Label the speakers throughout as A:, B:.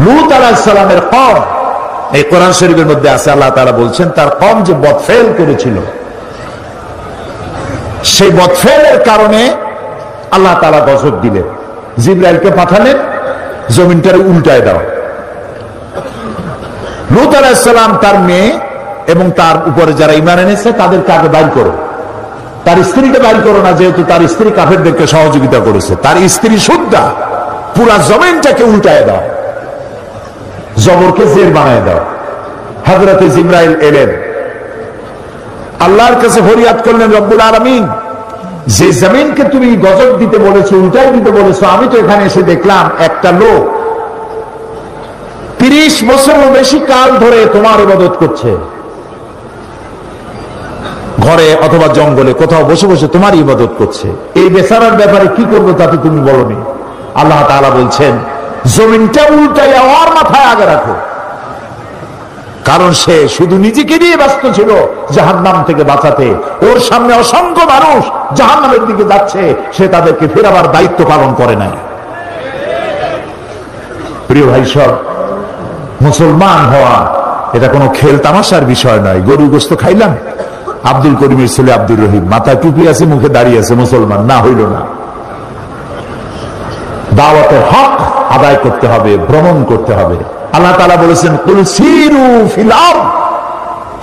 A: লূত আলাইহিস সালামের কওম, এই কোরআন শরীফের মধ্যে আছে, আল্লাহ তাআলা বলছেন তার কওম যে বদফেল করেছিল, সেই বদফেলের কারণে আল্লাহ তাআলা গজব দিলেন, জিবরাইলকে পাঠালেন জমিনটারে উল্টায় দাও। লূত আলাইহিস সালাম তার মেয়ে এবং তার উপরে যারা ঈমান এনেছে তাদেরকে আগে বাইর করো, তার স্ত্রীকে বাইর করো না, যেহেতু তার স্ত্রী কাফেরদেরকে সহযোগিতা করেছে, তার স্ত্রী সুদ্ধা, পুরা জমিনটাকে উল্টায় দাও, জবরকে জের বানায় দাও। হযরতে জিবরাইল এলেন, আল্লাহর কাছে ফরিয়াদ করলেন, রব্বুল আলামিন যে জমিনকে তুমি গজব দিতে বলেছো, উল্টাই দিতে বলেছো, আমি তো এখানে এসে দেখলাম একটা লোক 30 বছরেরও বেশি কাল ধরে তোমার ইবাদত করছে, ঘরে অথবা জঙ্গলে কোথাও বসে বসে তোমার ইবাদত করছে, এই বেচারার ব্যাপারে কি করবো তা তো তুমি বলোনি। আল্লাহ তাআলা বলছেন জমিনটা উল্টাইয়া ওর মাথায় আগে রাখো, কারণ সে শুধু নিজেকে নিয়ে ব্যস্ত ছিল জাহান্নাম থেকে বাঁচাতে, ওর সামনে অসংখ্য মানুষ জাহান্নামের দিকে যাচ্ছে, সে তাদেরকে ফেরাবার দায়িত্ব পালন করে নাই। প্রিয় ভাই সব, মুসলমান হওয়া এটা কোনো খেল তামাশার বিষয় নয়। গরু গোস্ত খাইলাম, আব্দুল করিমের ছেলে আব্দুর রহিম, মাথায় টুপি আছে, মুখে দাঁড়িয়ে আছে, মুসলমান না হইল না। দাওয়াতের হক আদায় করতে হবে, ভ্রমণ করতে হবে। আল্লাহ তাআলা বলেছেন কুল সিরু ফিল আরদ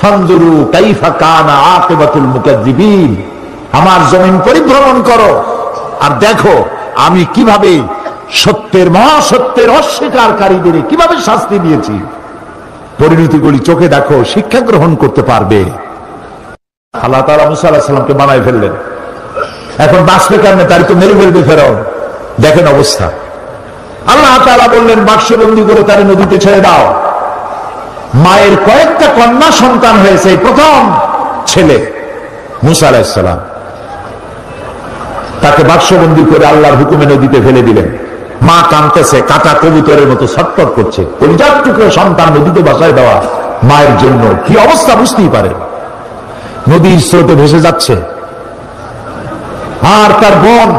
A: ফানজুরু কাইফা কানা আকিবাতুল মুকাজ্জিবিন, আমার জমিন পরিভ্রমণ করো আর দেখো আমি কিভাবে সত্যের মহাসত্যের অস্বীকারীদের কিভাবে শাস্তি দিয়েছি। পরিণতিগুলি চোখে দেখো, শিক্ষা গ্রহণ করতে পারবে। আল্লাহ তাআলা মুসা আলাইহিস সালামকে বানায় ফেললেন, এখন বাঁচবে কেমনে, তার তো মেরে ফেলবে ফেরাউন। দেখেন অবস্থা। আল্লাহ তাআলা বললেন বাক্সবন্দি করে তারে নদীতে ছেড়ে দাও। মায়ের কয়েকটা কন্যা সন্তান হয়েছে, প্রথম ছেলে মুসা আলাইহিস সালাম, তাকে বাক্সবন্দি করে আল্লাহর হুকুমে নদীতে ফেলে দিলেন। মা কাঁদতেছে, কাটা কবুতরের মতো ছটফট করছে। কলিজার টুকরো সন্তান নদীতে ভাসায় দেওয়া মায়ের জন্য কি অবস্থা বুঝতেই পারে। নদীর স্রোতে ভেসে যাচ্ছে, আর তার বোন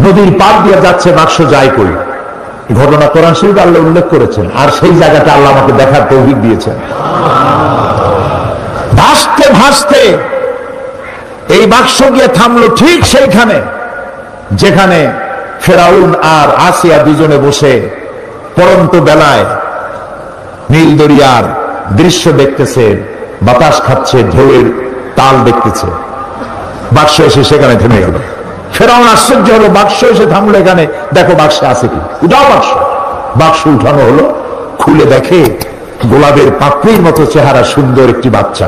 A: নদীর পার দিয়ে যাচ্ছে, বাক্স যায় কই। ঘটনা কোরআন শরীফে আল্লাহ উল্লেখ করেছেন, আর সেই জায়গাটা আল্লাহ আমাকে দেখার তৌফিক দিয়েছেন। ভাসতে ভাসতে এই বাক্স গিয়ে থামলো ঠিক সেইখানে যেখানে ফেরাউন আর আসিয়া দুজনে বসে পরন্ত বেলায় নীল দরিয়ার দৃশ্য দেখতেছে, বাতাস খাচ্ছে, ঢেউয়ের তাল দেখতেছে। বাক্স এসে সেখানে থেমে গেল। ফেরাউন আশ্চর্য হলো, বাক্স এসে থামলো এখানে, দেখো বাক্সে আছে কি, উঠাও বাক্স। বাক্স উঠানো হলো, খুলে দেখে গোলাপের পাপড়ির মতো চেহারা সুন্দর একটি বাচ্চা।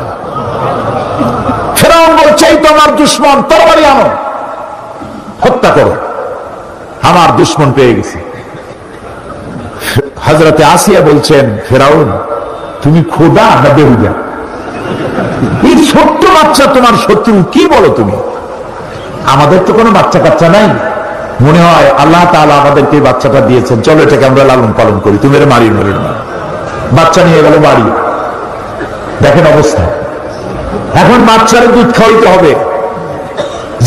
A: ফেরাউন বলছে এই তো আমার দুশ্মন, তরবারি আনো, হত্যা করো, আমার দুশ্মন পেয়ে গেছে। হযরতে আসিয়া বলছেন ফেরাউন তুমি খোদা না বেহুদা? এই ছোট্ট বাচ্চা তোমার শত্রু, কি বলো তুমি? আমাদের তো কোনো বাচ্চা কাচ্চা নাই, মনে হয় আল্লাহ তাআলা আমাদেরকে এই বাচ্চাটা দিয়েছেন, চলো এটাকে আমরা লালন পালন করি, তুমি এর মারি মারি না। বাচ্চা নিয়ে গেল বাড়ি। দেখেন অবস্থা। এখন বাচ্চারে দুধ খাওয়াইতে হবে।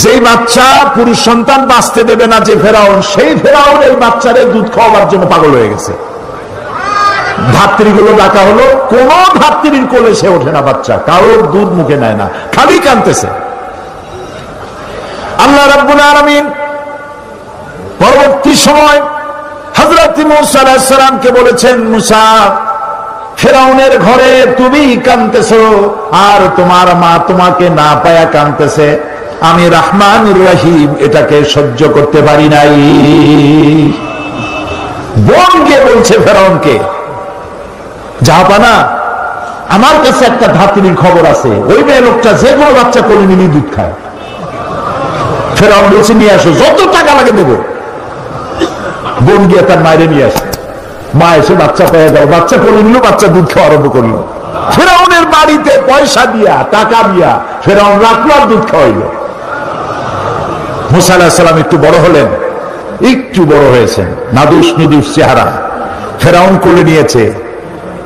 A: যেই বাচ্চা পুরুষ সন্তান বাঁচতে দেবে না যে ফেরাউন, সেই ফেরাউন এই বাচ্চারে দুধ খাওয়াবার জন্য পাগল হয়ে গেছে। ধাত্রীগুলো ডাকা হলো, কোন ধাত্রীর কোলে সে ওঠে না, বাচ্চা কারোর দুধ মুখে নেয় না, খালি কাঁদতেছে। আল্লাহ রাব্বুল আলামিন পরবর্তী সময় হযরত মুসা আলাইহিস সালামকে বলেছেন, মুসা ফেরাউনের ঘরে তুমি কাঁদতেছো আর তোমার মা তোমাকে না পায়া কাঁদতেছে, আমি রহমানুর রহিম এটাকে সহ্য করতে পারি নাই। বোন গিয়ে বলছে ফেরাউনকে, জাহাপানা আমার কাছে একটা ধাত্রীর খবর আছে, ওই মেয়ে লোকটা যে কোনো বাচ্চা কোলে নিয়ে দুধ খায়। ফেরাউন বলছে নিয়ে আসো, যত টাকা লাগে দেবো। বোন গিয়ে তার মায়ের নিয়ে আসে, মা এসে বাচ্চা পেয়ে দাও, বাচ্চা কোলে নিল, বাচ্চা দুধ খাওয়া আরম্ভ করলো। ফেরাউনের বাড়িতে পয়সা দিয়া টাকা দিয়া ফেরাউন রাখলো আর দুধ খাওয়াইল। মুসা আলাইহিস সালাম একটু বড় হলেন, একটু বড় হয়েছেন, নাদুস নুদুস চেহারা, ফেরাউন কোলে নিয়েছে,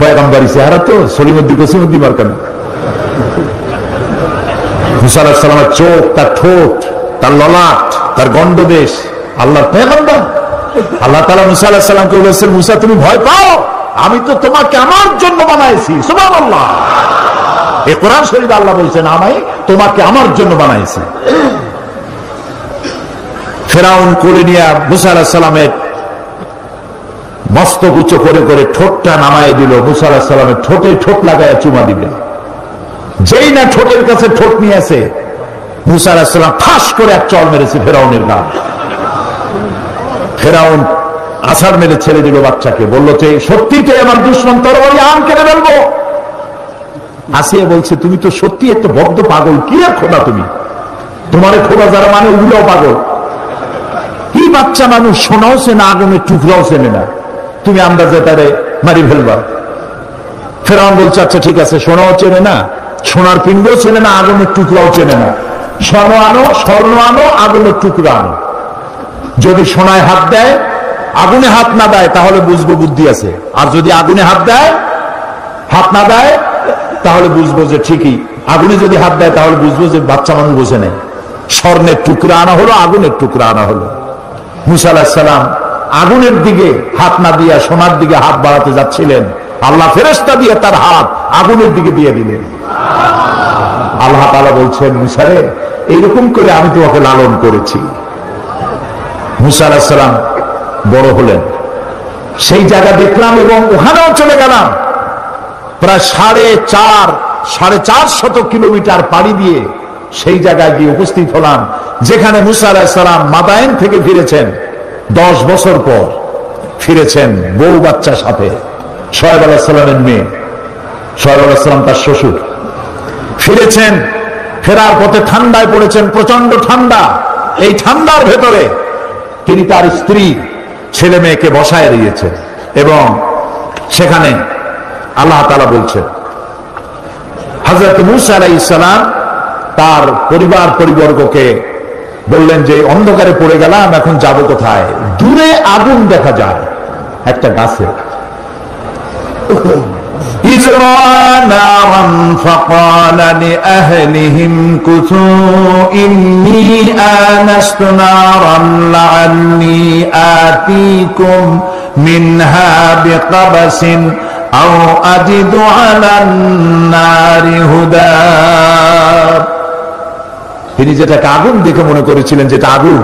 A: পয়গম্বরী চেহারা তো, সলিমুদ্দিন কসিমুদ্দিন মার্কান। মুসা আলাইহিস সালামের চোখ, তার ঠোঁট, তার ললাট, তার গন্ডদেশ, আল্লাহর পয়গম্বর আল্লাহ তাআলা মুসা আলাইহিস সালামকে বলেছেন, মুসা তুমি ভয় পাও, আমি তো তোমাকে আমার জন্য বানাইছি। সুবহানাল্লাহ। এই কোরআন শরীফে আল্লাহ বলছেন, আমি তোমাকে আমার জন্য বানাইছি। ফেরাউন কোলে নিয়ে মুসা আলাইহিস সালামের মস্তক উঁচু করে করে ঠোঁটটা নামায় দিল। মুসা আলাইহিস সালামের ঠোঁটে ঠোঁট লাগায় চুমা দিবে। যেই না ঠোঁটের কাছে ঠোঁট নিয়ে আসে, মুসা আলাইহিস সালাম ঠাস করে এক চড় মেরেছে ফেরাউনের গায়ে। ফেরাউন আছাড় মেরে ছেড়ে দিল বাচ্চাকে, বলল যে সত্যিটাই আমার দুশমন, তরবারি আম কেটে ফেলবো। আসিয়া বলছে, তুমি তো সত্যি একটা বদ্ধ পাগল, কি আর খোদা তুমি, তোমার খোদা যারা মানে ওগুলাও পাগল। কি বাচ্চা মানুষ, সোনাও চেনে, আগুনের টুকরাও চেনে না, তুমি আন্দাজে তারে মারি ফেলবা। ফেরাউন বলছে, আচ্ছা ঠিক আছে, সোনাও চেনে না, সোনার পিণ্ডও চেনে না, আগুনের টুকরাও চেনে না, স্বর্ণ আনো, আগুনের টুকরা আনো। যদি সোনায় হাত দেয়, আগুনে হাত না দেয়, তাহলে বুঝবো বুদ্ধি আছে। আর যদি আগুনে হাত না দেয়, তাহলে বুঝবো যে ঠিকই। আগুনে যদি হাত দেয়, তাহলে বুঝবো যে বাচ্চা মানুষ বোঝে নেই। স্বর্ণের টুকরা আনা হলো, আগুনের টুকরা আনা হলো। মুসা আলাইহিস সালাম আগুনের দিকে হাত না দিয়া সোনার দিকে হাত বাড়াতে যাচ্ছিলেন, আল্লাহ ফেরেশতা দিয়ে তার হাত আগুনের দিকে দিয়ে দিলেন। আল্লাহ তাআলা বলছেন, মুসা রে, এইরকম করে আমি তোমাকে লালন করেছি। মুসা আলাইহিস সালাম বড় হলেন, সেই জায়গা দেখলাম এবং ওখানেও চলে গেলাম। প্রায় 450 কিলোমিটার পাড়ি দিয়ে সেই জায়গায় গিয়ে উপস্থিত হলাম, যেখানে মুসা আলাইহিস সালাম মাদায়েন থেকে ফিরেছেন। 10 বছর পর ফিরেছেন বউ বাচ্চার সাথে। শোয়েব আলাইহিস সালামের মেয়ে, শোয়েব আলাইহিস সালাম তার শ্বশুর, ফিরেছেন। ফেরার পথে ঠান্ডায় পড়েছেন, প্রচন্ড ঠান্ডা। এই ঠান্ডার ভেতরে তিনি তার স্ত্রী ছেলে মেয়েকে বসায় দিয়েছেন এবং সেখানে আল্লাহ তাআলা বলছেন, হযরত মুসা আলাইহিস সালাম তার পরিবর্গকে বললেন যে অন্ধকারে পড়ে গেলাম, এখন যাব কোথায়? দূরে আগুন দেখা যায় একটা গাছে। إذ رأى نارا فقال لأهلهم كثوا إني آنست نارا لعلي آتيكم منها بقبس أو أجد على النار هدى। তিনি যেটাকে আগুন দেখে মনে করেছিলেন যেটা আগুন,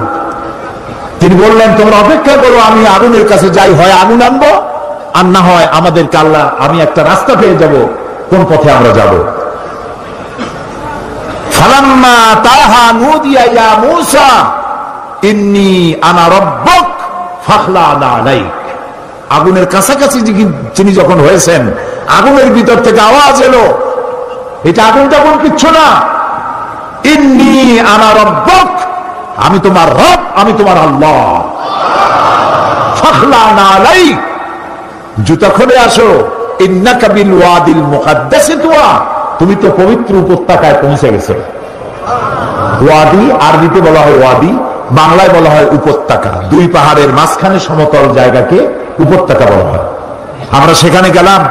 A: তিনি বললেন, তোমরা অপেক্ষা করো, আমি আগুনের কাছে যাই, হয় আগুন আনবো, আর না হয় আমাদেরকে আল্লাহ, আমি একটা রাস্তা পেয়ে যাব কোন পথে আমরা যাব। ফালাম্মা তাহা নুদিয়া ইয়া মূসা ইন্নী আনা রাব্বুক ফাখলা'না আলাইক। আগুনের কাছাকাছি তিনি যখন হয়েছেন, আগুনের ভিতর থেকে আওয়াজ এলো, এটা আগুন তখন কিচ্ছু না, ইন্নী আনা রাব্বুক, আমি তোমার রব, আমি তোমার আল্লাহ। ফাখলা'না আলাইক, জুতা খুলে আসো। ইন্নাকা বিল ওয়াদিল মুকাদ্দাসি তুয়া, তুমি তো পবিত্র উপত্যকায় পৌঁছে গেছো। ওয়াদি আরবিতে বলা হয় ওয়াদি, বাংলায় বলা হয় উপত্যকা। দুই পাহাড়ের মাঝখানে সমতল জায়গাকে উপত্যকা বলা হয়। আমরা সেখানে গেলাম।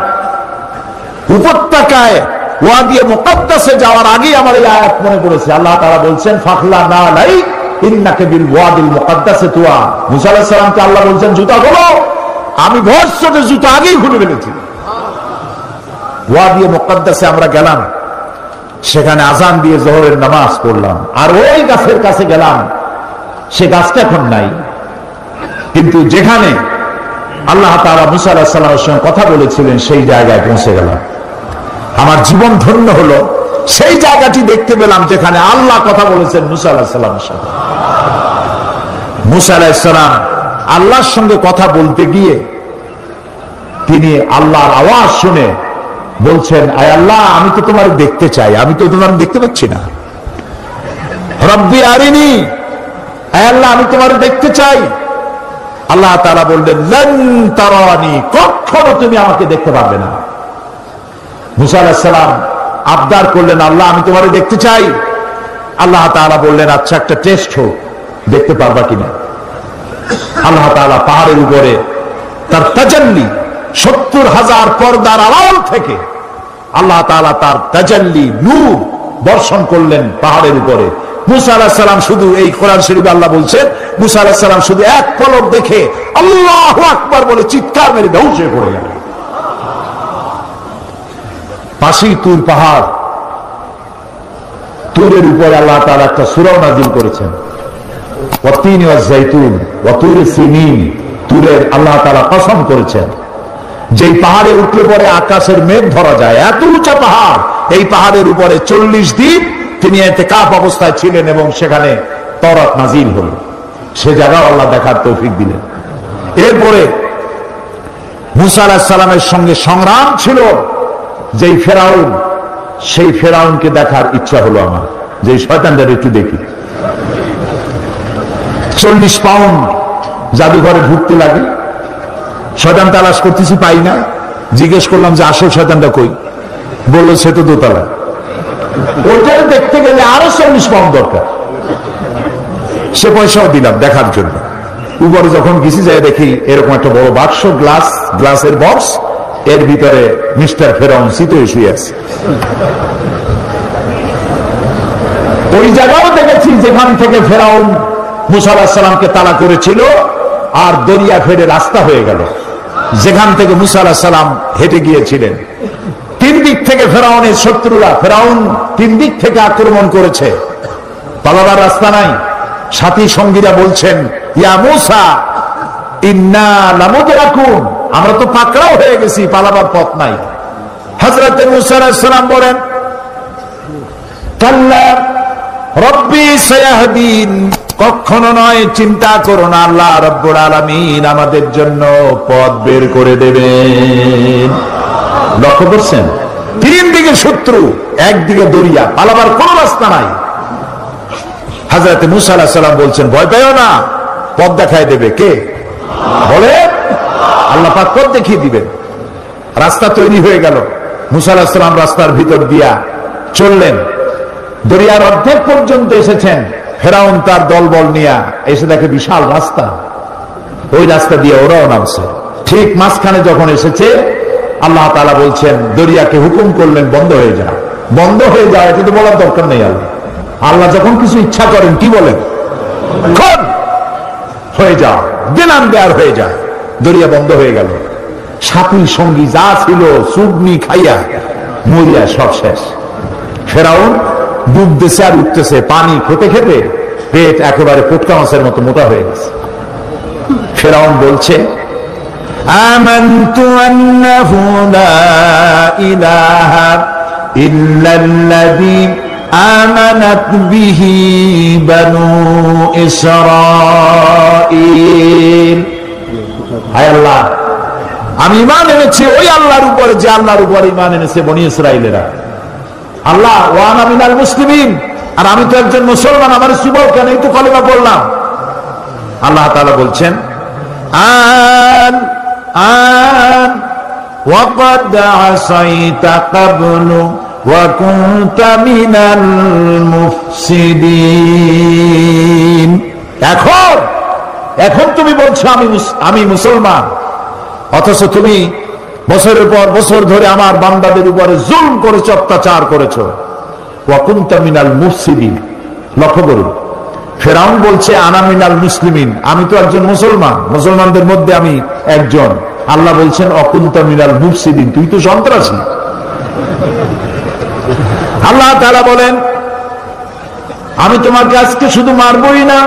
A: উপত্যকায় ওয়াদি মুকাদ্দাসে যাওয়ার আগে আমার এই আয়াত মনে পড়েছে। আল্লাহ তাআলা বলছেন, ফাখলা'না আলাইক ইন্নাকা বিল ওয়াদিল মুকাদ্দাসি তুয়া। মুসা আলাইহিস সালামকে আল্লাহ বলছেন, জুতা খোলো। আমি ভরসতে জুতো আগেই খুলে ফেলেছি। ওয়াদি মুকাদ্দাসে আমরা গেলাম, সেখানে আজান দিয়ে জোহরের নামাজ পড়লাম। আর ওই গাছের কাছে গেলাম, সে গাছটা এখন নাই, কিন্তু যেখানে আল্লাহ তাআলা মুসা আলাইহিস সালামের সঙ্গে কথা বলেছিলেন সেই জায়গায় পৌঁছে গেলাম। আমার জীবন ধন্য হলো, সেই জায়গাটি দেখতে পেলাম যেখানে আল্লাহ কথা বলেছেন মুসা আলাইহিস সালামের সাথে। মুসা আলাইহিস সালাম আল্লাহর সঙ্গে কথা বলতে গিয়ে তিনি আল্লাহর আওয়াজ শুনে বলছেন, আয় আল্লাহ, আমি তো তোমার দেখতে চাই, আমি তো তোমার দেখতে পাচ্ছি না। রব্বি আরিনি, আয় আল্লাহ, আমি তোমার দেখতে চাই। আল্লাহ তাআলা বললেন, লান তারানি, কখনো তুমি আমাকে দেখতে পারবে না। মুসা আলাইহিস সালাম আবদার করলেন, আল্লাহ, আমি তোমার দেখতে চাই। আল্লাহ তাআলা বললেন, আচ্ছা, একটা টেস্ট হোক, দেখতে পারবা কিনা। আল্লাহ তাআলা পাহাড়ের উপরে তার তাজাল্লি, 70,000 পর্দার আড়াল থেকে আল্লাহ তাআলা তার তাজাল্লি নূর বর্ষণ করলেন পাহাড়ের উপরে। মুসা আলাইহিস সালাম শুধু, এই কোরআন শরীফে আল্লাহ বলছেন, মুসা আলাইহিস সালাম শুধু এক পলক দেখে আল্লাহু আকবার বলে চিৎকার মেরে বেহুশ হয়ে পড়ে গেল। পাশেই তুর পাহাড়, তুরের উপরে আল্লাহ তাআলা একটা সূরা নাযিল করেছেন, ওয়াতিন ওয়াজ জাইতুন ওয়া তুর সিনিন। তুরের আল্লাহ তাআলা কসম করেছেন, যেই পাহাড়ে উঠলে পরে আকাশের মেঘ ধরা যায়, এত উঁচা পাহাড়, এই পাহাড়ের উপরে 40 দিন তিনি ইতিকাফ অবস্থায় ছিলেন এবং সেখানে তাওরাত নাযিল হলো। সে জায়গা আল্লাহ দেখার তৌফিক দিলেন। এরপরে মুসা আলাইহিস সালামের সঙ্গে সংগ্রাম ছিল যেই ফেরাউন, সেই ফেরাউনকে দেখার ইচ্ছা হলো আমার, যে শয়তানদের একটু দেখি। 40 পাউন্ড জাদুঘরে ঢুকতে লাগে, শয়তান তালাশ করতেছি, পাই না। জিজ্ঞেস করলাম যে আসল শয়তানটা কই, বললো সে তো দোতলা। ওইটা দেখতে গেলে আরো 40 পাউন্ড দরকার। সে পয়সাও দিলাম দেখার জন্য। উপরে যখন গেছি যাই দেখি এরকম একটা বড় বাক্স, গ্লাসের বক্স, এর ভিতরে মিস্টার ফেরাউন শীতই শুয়ে আছে। ওই জায়গাও দেখেছি যেখান থেকে ফেরাউন মুসা আলাইহিস সালামকে তাড়া করেছিল, আর দরিয়া ফেরে রাস্তা হয়ে গেল যেখান থেকে মুসা আলাইহিস সালাম হেঁটে গিয়েছিলেন। 3 দিক থেকে ফেরাউনের শত্রুরা, ফেরাউন 3 দিক থেকে আক্রমণ করেছে, পালাবার রাস্তা নাই। সাথী সঙ্গীরা বলছেন, ইয়া মুসা ইন্না লামুদরাকুন, আমরা তো পাকড়াও হয়ে গেছি, পালাবার পথ নাই। হযরত মুসা আলাইহিস সালাম বলেন, কাল্লা রব্বি সায়াহদিন, কখনো নয়, চিন্তা করো না, আল্লাহ রাব্বুল আলামিন আমাদের জন্য পথ বের করে দেবেন। লক্ষ্য করছেন, 3 দিকে শত্রু, একদিকে দরিয়া, পালাবার কোন রাস্তা নাই। হযরত মুসা আলাইহিস সালাম বলছেন, ভয় পেও না, পথ দেখায় দেবে কে? বলে আল্লাহ পাক পথ দেখিয়ে দিবেন। রাস্তা তৈরি হয়ে গেল। মুসা আলাইহিস সালাম রাস্তার ভিতর দিয়া চললেন, দরিয়ার অর্ধেক পর্যন্ত এসেছেন। ফেরাউন তার দলবল নিয়ে এসে দেখে বিশাল রাস্তা, ওই রাস্তা দিয়ে ওরাও নামছে। ঠিক মাঝখানে যখন এসেছে, আল্লাহ তাআলা বলছেন, দরিয়াকে হুকুম করলেন বন্ধ হয়ে যায়। বন্ধ হয়ে যায় এটা তো বলার দরকার নেই। আল্লাহ যখন কিছু ইচ্ছা করেন কি বলেন, হয়ে যাও, দিলাম দেয়ার হয়ে যায়। দরিয়া বন্ধ হয়ে গেল। সাথী সঙ্গী যা ছিল চুগনি খাইয়া মরিয়া সব শেষ। ফেরাউন ডুবতেছে আর উঠতেছে, পানি খেতে খেতে পেট একেবারে পুটকা মাছের মতো মোটা হয়ে গেছে। ফেরাউন বলছে, আমানতু আন্নাহু লা ইলাহা ইল্লাল্লাযী আমানাত বিহি বানু ইসরাঈল। হায় আল্লাহ, আমি ঈমান এনেছি ওই আল্লাহর উপরে যে আল্লাহর উপর ঈমান এনেছে বনি ইসরাঈলেরা। আল্লাহ ওয়ানা মিনাল মুসলিমিন, আর আমি তো একজন মুসলমান, আমার সুবল কেন, এই তো কালিমা বললাম। আল্লাহ তাআলা বলছেন, আন আন ওয়াকাদ আসাইতা ক্বাবলু ওয়া কুনতা মিনাল মুফসিদিন। এখন তুমি বলছো আমি মুসলমান, অথচ তুমি বছরের পর বছর ধরে আমার বান্দাদের উপরে জুলম করেছো, অত্যাচার করেছো। ওয়া কুনতা মিনাল মুফসিদিন। লক্ষ্য করুন, ফেরাউন বলছে আনা মিনাল মুসলিমিন, আমি তো একজন মুসলমান, মুসলমানদের মধ্যে আমি একজন। আল্লাহ বলছেন ওয়া কুনতা মিনাল মুফসিদিন, তুই তো সন্ত্রাসী। আল্লাহ তাআলা বলেন, আমি তোমাকে আজকে শুধু মারবই না,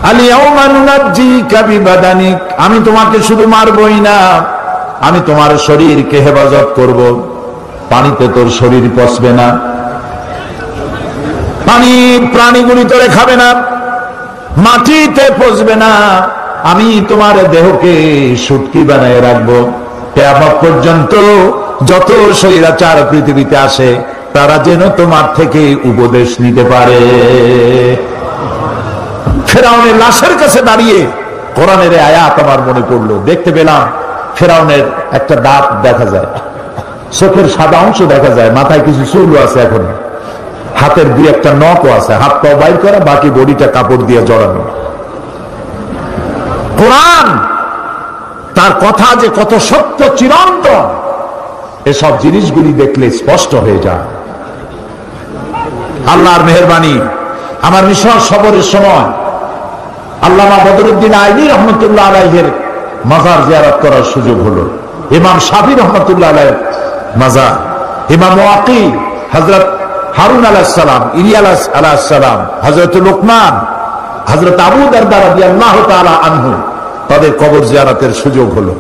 A: আলিয়াউমা নুনাজ্জিকা বিবাদানিক, আমি তোমাকে শুধু মারবই না, আমি তোমার শরীরকে হেফাজত করব। পানিতে তোর শরীর পচবে না, পানি প্রাণীগুলি তোরে খাবে না, মাটিতে পচবে না, আমি তোমার দেহকে শুটকি বানায় রাখবো। কিয়ামত পর্যন্ত যত স্বৈরাচার পৃথিবীতে আসে তারা যেন তোমার থেকে উপদেশ নিতে পারে। ফেরাউনের লাশের কাছে দাঁড়িয়ে কোরআনের আয়াত আমার মনে পড়লো। দেখতে পেলাম ফেরাউনের একটা দাঁত দেখা যায়, চোখের সাদা অংশ দেখা যায়, মাথায় কিছু চুলও আছে, এখন হাতের 2-1টা নখও আছে, হাত পাও বাইর করা, বাকি বডিটা কাপড় দিয়ে জড়ানো। কোরআন তার কথা যে কত সত্য, চিরন্তন, এসব জিনিসগুলি দেখলে স্পষ্ট হয়ে যায়। আল্লাহর মেহেরবানি, আমার মিশর সফরের সময় আল্লামা বদরুদ্দিন আইনি রহমতুল্লাহ আলাইহির মাজার জিয়ারত করার সুযোগ হলো, ইমাম শাফি রহমতুল্লাহ আলাইহির মাজার, ইমাম ওয়াকি, হযরত হারুন আলাইহিস সালাম, ইলিয়াস আলাইহিস সালাম, হযরত লোকমান, হযরত আবু দারদা রাদিয়াল্লাহু তাআলা আনহু, তাদের কবর জিয়ারতের সুযোগ হলো।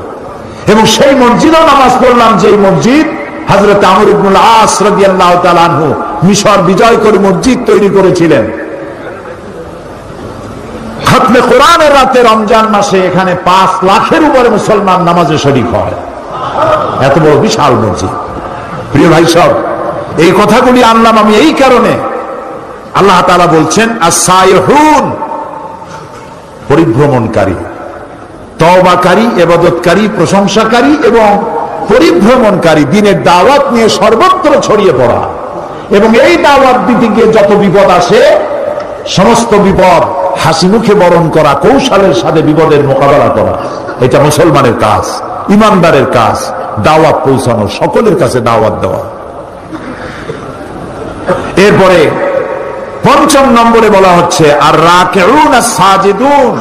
A: এবং সেই মসজিদেও নামাজ পড়লাম, যে মসজিদ হযরত আমর ইবনুল আস রাদিয়াল্লাহু তাআলা আনহু মিশর বিজয় করে মসজিদ তৈরি করেছিলেন। খতমে কোরআনের রাতে রমজান মাসে এখানে 5 লাখের উপরে মুসলমান নামাজে শরীক হয়। এত বড় বিশাল মসজিদ। প্রিয় ভাই সব, এই কথাগুলি আনলাম আমি এই কারণে, আল্লাহ তাআলা বলছেন আস-সাইহুন, পরিভ্রমণকারী, তওবাকারী, ইবাদতকারী, প্রশংসাকারী এবং পরিভ্রমণকারী, দ্বীনের দাওয়াত নিয়ে সর্বত্র ছড়িয়ে পড়া। এবং এই দাওয়াত দিতে গিয়ে যত বিপদ আসে, সমস্ত বিপদ হাসি মুখে বরণ করা, কৌশলের সাথে বিপদের মোকাবেলা করা, এটা মুসলমানের কাজ, ইমানদারের কাজ। দাওয়াত পৌঁছানো, সকলের কাছে দাওয়াত দেওয়া। এরপরে 5 নম্বরে বলা হচ্ছে আর রাকিউন আস-সাজিদুন,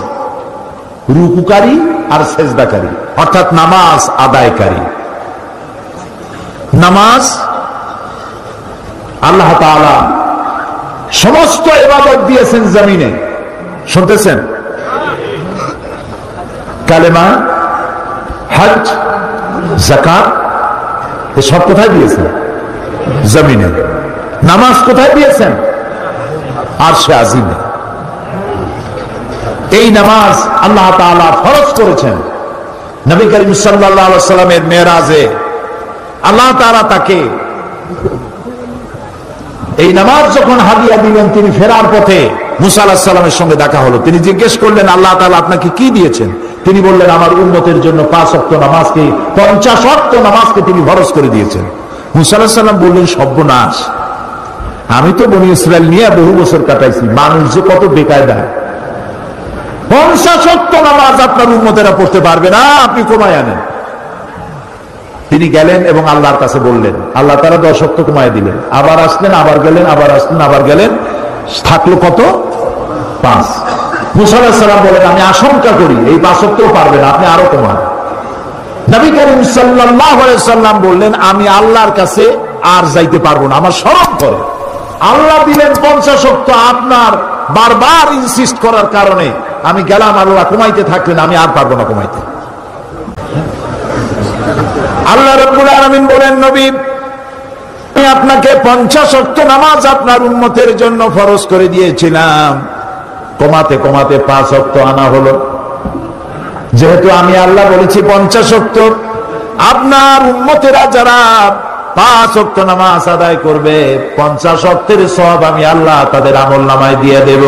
A: রুকুকারী আর সেজদাকারী, অর্থাৎ নামাজ আদায়কারী। নামাজ আল্লাহ তাআলা সমস্ত ইবাদত দিয়েছেন জমিনে, শুনতেছেন? কালেমা, হজ, যাকাত, এসব কোথায় দিয়েছেন? জমিনে। নামাজ কোথায় দিয়েছেন? আরশে আজিমে। এই নামাজ আল্লাহ তাআলা ফরজ করেছেন। নবী করিম সাল্লাল্লাহু আলাইহি ওয়াসাল্লামের মেরাজে আল্লাহ তাআলা তাকে এই নামাজ যখন হাদিয়া দিলেন, তিনি ফেরার পথে মুসা আলাইহিস সালামের সঙ্গে দেখা হলো। তিনি জিজ্ঞেস করলেন, আল্লাহ তাআলা আপনাকে কি দিয়েছেন? তিনি বললেন, আমার উম্মতের জন্য 5 ওয়াক্ত নামাজকে, 50 ওয়াক্ত নামাজকে তিনি ফরজ করে দিয়েছেন। মুসা আলাইহিস সালাম বললেন, সর্বনাশ, আমি তো বনি ইসরাইল নিয়ে বহু বছর কাটাইছি, মানুষ যে কত বেকায়দা, 50 ওয়াক্ত নামাজ আপনার উম্মতেরা পড়তে পারবে না, আপনি কমায় আনেন। তিনি গেলেন এবং আল্লাহর কাছে বললেন, আল্লাহ তাআলা 10 ওয়াক্ত কমায় দিলেন। আবার আসলেন, আবার গেলেন, আবার আসলেন, আবার গেলেন, থাকলো কত? 5। মুসা আলাইহিস সালাম বলেন, আমি আশঙ্কা করি এই 5 ওয়াক্তও পারবে না, আপনি আরো কমান। নবী করিম সাল্লাল্লাহু আলাইহি সাল্লাম বললেন, আমি আল্লাহর কাছে আর যাইতে পারবো না, আমার শরম করে। আল্লাহ দিলেন 50 ওয়াক্ত, আপনার বারবার ইনসিস্ট করার কারণে আমি গেলাম, আল্লাহ কমাইতে থাকলেন, আমি আর পারবো না কমাইতে। আল্লাহ রাব্বুল আলামিন বলেন, নবী, আমি আপনাকে 50 ওয়াক্ত নামাজ আপনার উম্মতের জন্য ফরজ করে দিয়েছিলাম, কমাতে কমাতে 5 ওয়াক্ত আনা হলো। যেহেতু আমি আল্লাহ বলেছি 50 ওয়াক্ত, আপনার উম্মতেরা যারা 5 ওয়াক্ত নামাজ আদায় করবে, 50 ওয়াক্তের সওয়াব আমি আল্লাহ তাদের আমলনামায় দিয়ে দেব।